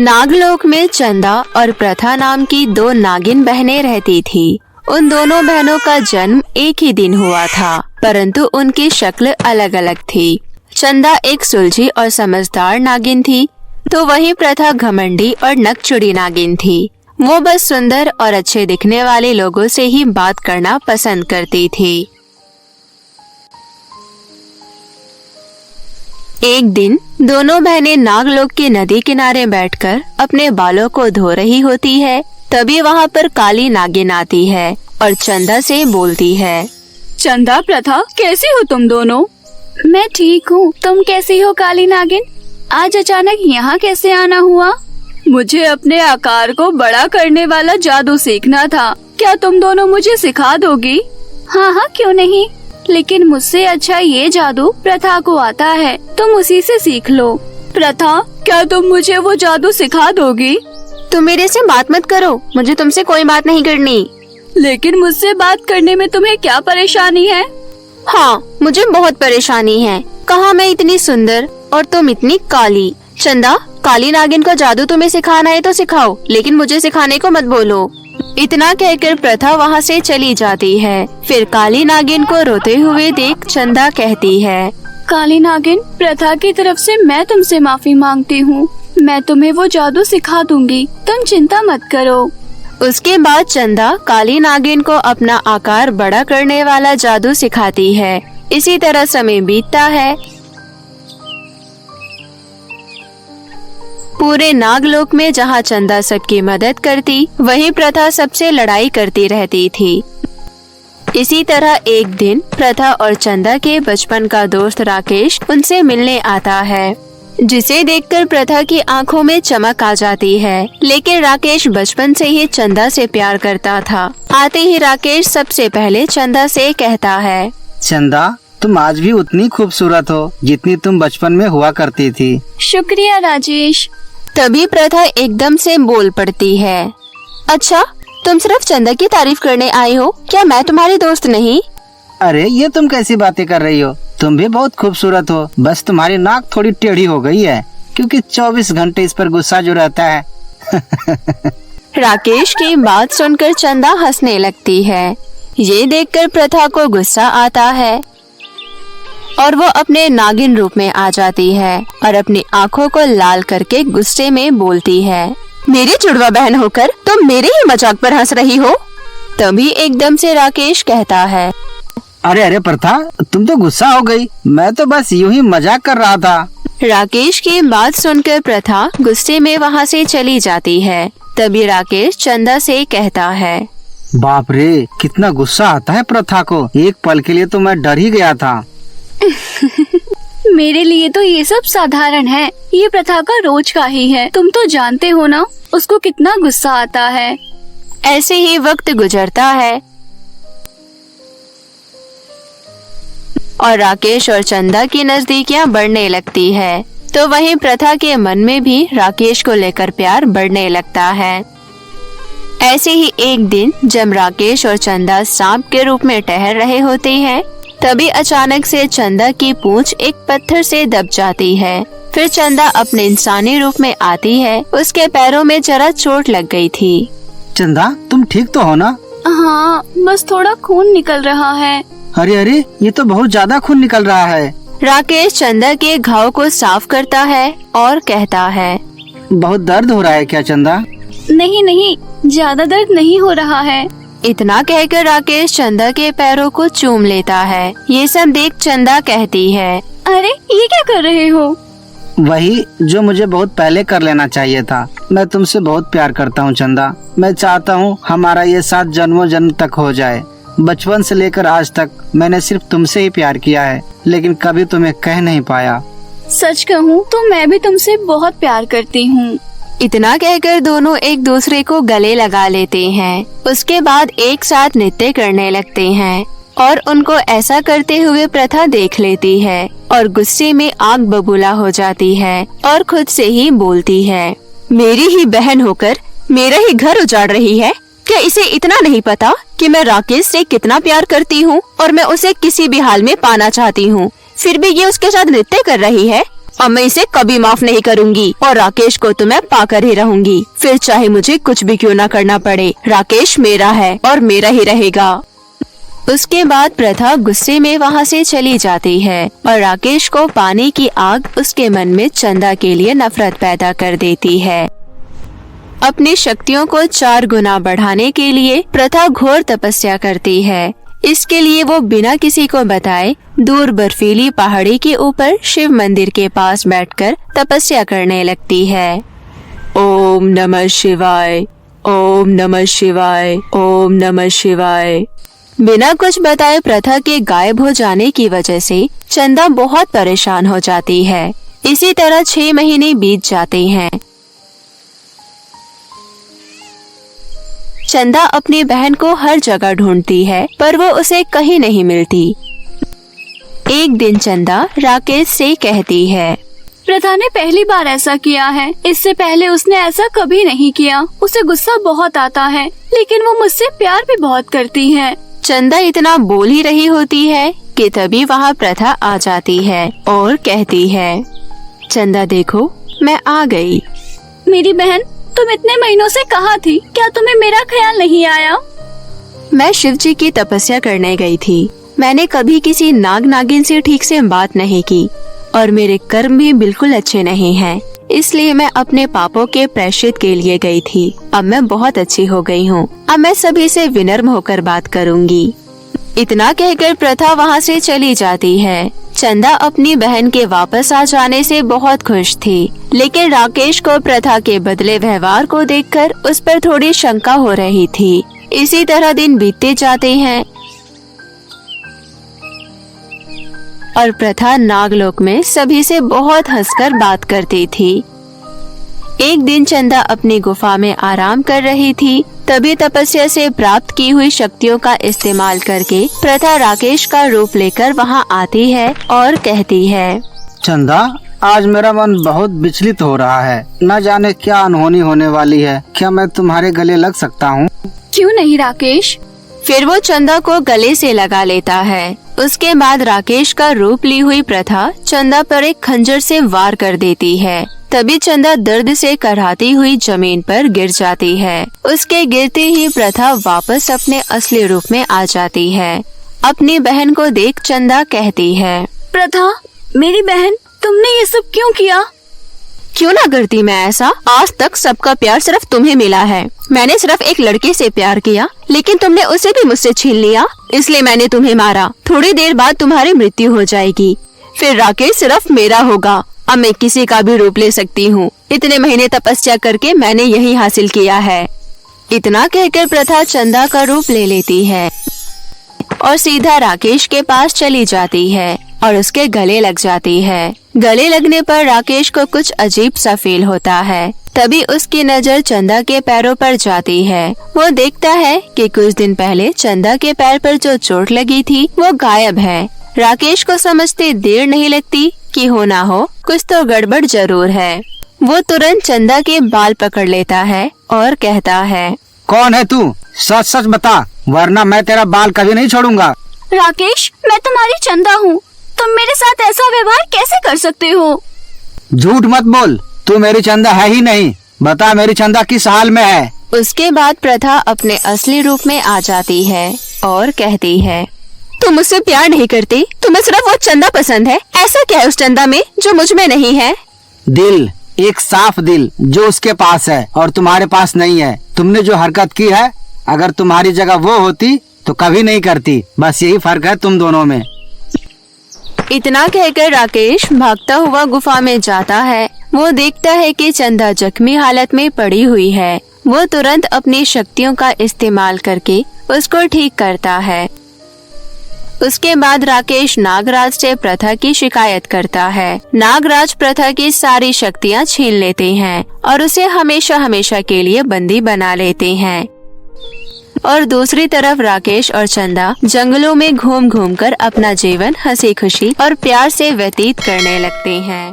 नागलोक में चंदा और प्रथा नाम की दो नागिन बहनें रहती थी। उन दोनों बहनों का जन्म एक ही दिन हुआ था, परंतु उनकी शक्ल अलग अलग थी। चंदा एक सुलझी और समझदार नागिन थी, तो वहीं प्रथा घमंडी और नकचुड़ी नागिन थी। वो बस सुंदर और अच्छे दिखने वाले लोगों से ही बात करना पसंद करती थी। एक दिन दोनों बहनें नागलोक की नदी किनारे बैठकर अपने बालों को धो रही होती है। तभी वहाँ पर काली नागिन आती है और चंदा से बोलती है। चंदा, प्रथा, कैसी हो तुम दोनों? मैं ठीक हूँ, तुम कैसी हो काली नागिन? आज अचानक यहाँ कैसे आना हुआ? मुझे अपने आकार को बड़ा करने वाला जादू सीखना था। क्या तुम दोनों मुझे सिखा दोगी? हाँ हाँ, क्यों नहीं, लेकिन मुझसे अच्छा ये जादू प्रथा को आता है, तुम उसी से सीख लो। प्रथा, क्या तुम मुझे वो जादू सिखा दोगी? तुम मेरे से बात मत करो, मुझे तुमसे कोई बात नहीं करनी। लेकिन मुझसे बात करने में तुम्हें क्या परेशानी है? हाँ, मुझे बहुत परेशानी है। कहाँ मैं इतनी सुंदर और तुम इतनी काली। चंदा, काली नागिन को जादू तुम्हें सिखाना है तो सिखाओ, लेकिन मुझे सिखाने को मत बोलो। इतना कहकर प्रथा वहाँ से चली जाती है। फिर काली नागिन को रोते हुए देख चंदा कहती है। काली नागिन, प्रथा की तरफ से मैं तुमसे माफी मांगती हूँ। मैं तुम्हें वो जादू सिखा दूंगी, तुम चिंता मत करो। उसके बाद चंदा काली नागिन को अपना आकार बड़ा करने वाला जादू सिखाती है। इसी तरह समय बीतता है। पूरे नागलोक में जहाँ चंदा सबकी मदद करती, वहीं प्रथा सबसे लड़ाई करती रहती थी। इसी तरह एक दिन प्रथा और चंदा के बचपन का दोस्त राकेश उनसे मिलने आता है, जिसे देखकर प्रथा की आंखों में चमक आ जाती है। लेकिन राकेश बचपन से ही चंदा से प्यार करता था। आते ही राकेश सबसे पहले चंदा से कहता है। चंदा, तुम आज भी उतनी खूबसूरत हो जितनी तुम बचपन में हुआ करती थी। शुक्रिया राजेश। तभी प्रथा एकदम से बोल पड़ती है। अच्छा, तुम सिर्फ चंदा की तारीफ करने आई हो, क्या मैं तुम्हारी दोस्त नहीं? अरे ये तुम कैसी बातें कर रही हो, तुम भी बहुत खूबसूरत हो। बस तुम्हारी नाक थोड़ी टेढ़ी हो गई है, क्योंकि 24 घंटे इस पर गुस्सा जो रहता है। राकेश की बात सुनकर चंदा हंसने लगती है। ये देखकर प्रथा को गुस्सा आता है और वो अपने नागिन रूप में आ जाती है और अपनी आंखों को लाल करके गुस्से में बोलती है। मेरी जुड़वा बहन होकर तुम मेरे ही मजाक पर हंस रही हो? तभी एकदम से राकेश कहता है। अरे अरे प्रथा, तुम तो गुस्सा हो गई, मैं तो बस यूं ही मजाक कर रहा था। राकेश की बात सुनकर प्रथा गुस्से में वहाँ से चली जाती है। तभी राकेश चंदा से कहता है। बाप रे, कितना गुस्सा आता है प्रथा को, एक पल के लिए तो मैं डर ही गया था। मेरे लिए तो ये सब साधारण है, ये प्रथा का रोज का ही है। तुम तो जानते हो ना उसको कितना गुस्सा आता है। ऐसे ही वक्त गुजरता है और राकेश और चंदा की नजदीकियां बढ़ने लगती है, तो वहीं प्रथा के मन में भी राकेश को लेकर प्यार बढ़ने लगता है। ऐसे ही एक दिन जब राकेश और चंदा सांप के रूप में टहल रहे होते हैं, तभी अचानक से चंदा की पूंछ एक पत्थर से दब जाती है। फिर चंदा अपने इंसानी रूप में आती है। उसके पैरों में जरा चोट लग गई थी। चंदा, तुम ठीक तो हो ना? हाँ, बस थोड़ा खून निकल रहा है। अरे अरे, ये तो बहुत ज्यादा खून निकल रहा है। राकेश चंदा के घाव को साफ करता है और कहता है। बहुत दर्द हो रहा है क्या चंदा? नहीं नहीं, ज्यादा दर्द नहीं हो रहा है। इतना कहकर राकेश चंदा के पैरों को चूम लेता है। ये सब देख चंदा कहती है। अरे ये क्या कर रहे हो? वही जो मुझे बहुत पहले कर लेना चाहिए था। मैं तुमसे बहुत प्यार करता हूँ चंदा। मैं चाहता हूँ हमारा ये साथ जन्मों जन्म तक हो जाए। बचपन से लेकर आज तक मैंने सिर्फ तुमसे ही प्यार किया है, लेकिन कभी तुम्हें कह नहीं पाया। सच कहूँ तो मैं भी तुमसे बहुत प्यार करती हूँ। इतना कहकर दोनों एक दूसरे को गले लगा लेते हैं। उसके बाद एक साथ नृत्य करने लगते हैं और उनको ऐसा करते हुए प्रथा देख लेती है और गुस्से में आग बबूला हो जाती है और खुद से ही बोलती है। मेरी ही बहन होकर मेरा ही घर उजाड़ रही है। क्या इसे इतना नहीं पता कि मैं राकेश से कितना प्यार करती हूँ और मैं उसे किसी भी हाल में पाना चाहती हूँ? फिर भी ये उसके साथ नृत्य कर रही है। और मैं इसे कभी माफ नहीं करूंगी और राकेश को तो मैं पाकर ही रहूंगी, फिर चाहे मुझे कुछ भी क्यों ना करना पड़े। राकेश मेरा है और मेरा ही रहेगा। उसके बाद प्रथा गुस्से में वहाँ से चली जाती है और राकेश को पाने की आग उसके मन में चंदा के लिए नफरत पैदा कर देती है। अपनी शक्तियों को 4 गुना बढ़ाने के लिए प्रथा घोर तपस्या करती है। इसके लिए वो बिना किसी को बताए दूर बर्फीली पहाड़ी के ऊपर शिव मंदिर के पास बैठकर तपस्या करने लगती है। ओम नमः शिवाय, ओम नमः शिवाय, ओम नमः शिवाय। बिना कुछ बताए प्रथा के गायब हो जाने की वजह से चंदा बहुत परेशान हो जाती है। इसी तरह 6 महीने बीत जाते हैं। चंदा अपनी बहन को हर जगह ढूंढती है पर वो उसे कहीं नहीं मिलती। एक दिन चंदा राकेश से कहती है, प्रथा ने पहली बार ऐसा किया है, इससे पहले उसने ऐसा कभी नहीं किया। उसे गुस्सा बहुत आता है लेकिन वो मुझसे प्यार भी बहुत करती है। चंदा इतना बोल ही रही होती है कि तभी वहाँ प्रथा आ जाती है और कहती है, चंदा देखो मैं आ गई। मेरी बहन, तुम इतने महीनों से कहाँ थी? क्या तुम्हें मेरा ख्याल नहीं आया? मैं शिव जी की तपस्या करने गई थी। मैंने कभी किसी नाग नागिन से ठीक से बात नहीं की और मेरे कर्म भी बिल्कुल अच्छे नहीं हैं। इसलिए मैं अपने पापों के प्रायश्चित के लिए गई थी। अब मैं बहुत अच्छी हो गई हूँ। अब मैं सभी से विनम्र होकर बात करूँगी। इतना कहकर प्रथा वहाँ से चली जाती है। चंदा अपनी बहन के वापस आ जाने से बहुत खुश थी, लेकिन राकेश को प्रथा के बदले व्यवहार को देखकर उस पर थोड़ी शंका हो रही थी। इसी तरह दिन बीतते जाते हैं और प्रथा नागलोक में सभी से बहुत हंसकर बात करती थी। एक दिन चंदा अपनी गुफा में आराम कर रही थी। तभी तपस्या से प्राप्त की हुई शक्तियों का इस्तेमाल करके प्रथा राकेश का रूप लेकर वहां आती है और कहती है, चंदा आज मेरा मन बहुत विचलित हो रहा है। न जाने क्या अनहोनी होने वाली है। क्या मैं तुम्हारे गले लग सकता हूँ? क्यों नहीं राकेश। फिर वो चंदा को गले से लगा लेता है। उसके बाद राकेश का रूप ली हुई प्रथा चंदा पर एक खंजर से वार कर देती है। तभी चंदा दर्द से कराहती हुई जमीन पर गिर जाती है। उसके गिरते ही प्रथा वापस अपने असली रूप में आ जाती है। अपनी बहन को देख चंदा कहती है, प्रथा मेरी बहन, तुमने ये सब क्यों किया? क्यों ना करती मैं ऐसा। आज तक सबका प्यार सिर्फ तुम्हें मिला है। मैंने सिर्फ एक लड़के से प्यार किया, लेकिन तुमने उसे भी मुझसे छीन लिया, इसलिए मैंने तुम्हें मारा। थोड़ी देर बाद तुम्हारी मृत्यु हो जाएगी, फिर राकेश सिर्फ मेरा होगा। अब मैं किसी का भी रूप ले सकती हूँ। इतने महीने तपस्या करके मैंने यही हासिल किया है। इतना कहकर प्रथा चंदा का रूप ले लेती है और सीधा राकेश के पास चली जाती है और उसके गले लग जाती है। गले लगने पर राकेश को कुछ अजीब सा फील होता है। तभी उसकी नजर चंदा के पैरों पर जाती है। वो देखता है कि कुछ दिन पहले चंदा के पैर पर जो चोट लगी थी वो गायब है। राकेश को समझते देर नहीं लगती कि हो ना हो कुछ तो गड़बड़ जरूर है। वो तुरंत चंदा के बाल पकड़ लेता है और कहता है, कौन है तू? सच सच बता, वरना मैं तेरा बाल कभी नहीं छोड़ूंगा। राकेश, मैं तुम्हारी चंदा हूँ। तुम मेरे साथ ऐसा व्यवहार कैसे कर सकते हो? झूठ मत बोल, तू मेरी चंदा है ही नहीं। बता मेरी चंदा किस हाल में है? उसके बाद प्रथा अपने असली रूप में आ जाती है और कहती है, तुम मुझसे प्यार नहीं करती, तुम्हें सिर्फ वो चंदा पसंद है। ऐसा क्या है उस चंदा में जो मुझ में नहीं है? दिल, एक साफ दिल जो उसके पास है और तुम्हारे पास नहीं है। तुमने जो हरकत की है, अगर तुम्हारी जगह वो होती तो कभी नहीं करती। बस यही फर्क है तुम दोनों में। इतना कहकर राकेश भागता हुआ गुफा में जाता है। वो देखता है कि चंदा जख्मी हालत में पड़ी हुई है। वो तुरंत अपनी शक्तियों का इस्तेमाल करके उसको ठीक करता है। उसके बाद राकेश नागराज से प्रथा की शिकायत करता है। नागराज प्रथा की सारी शक्तियाँ छीन लेते हैं और उसे हमेशा हमेशा के लिए बंदी बना लेते हैं। और दूसरी तरफ राकेश और चंदा जंगलों में घूम घूम कर अपना जीवन हंसी खुशी और प्यार से व्यतीत करने लगते हैं।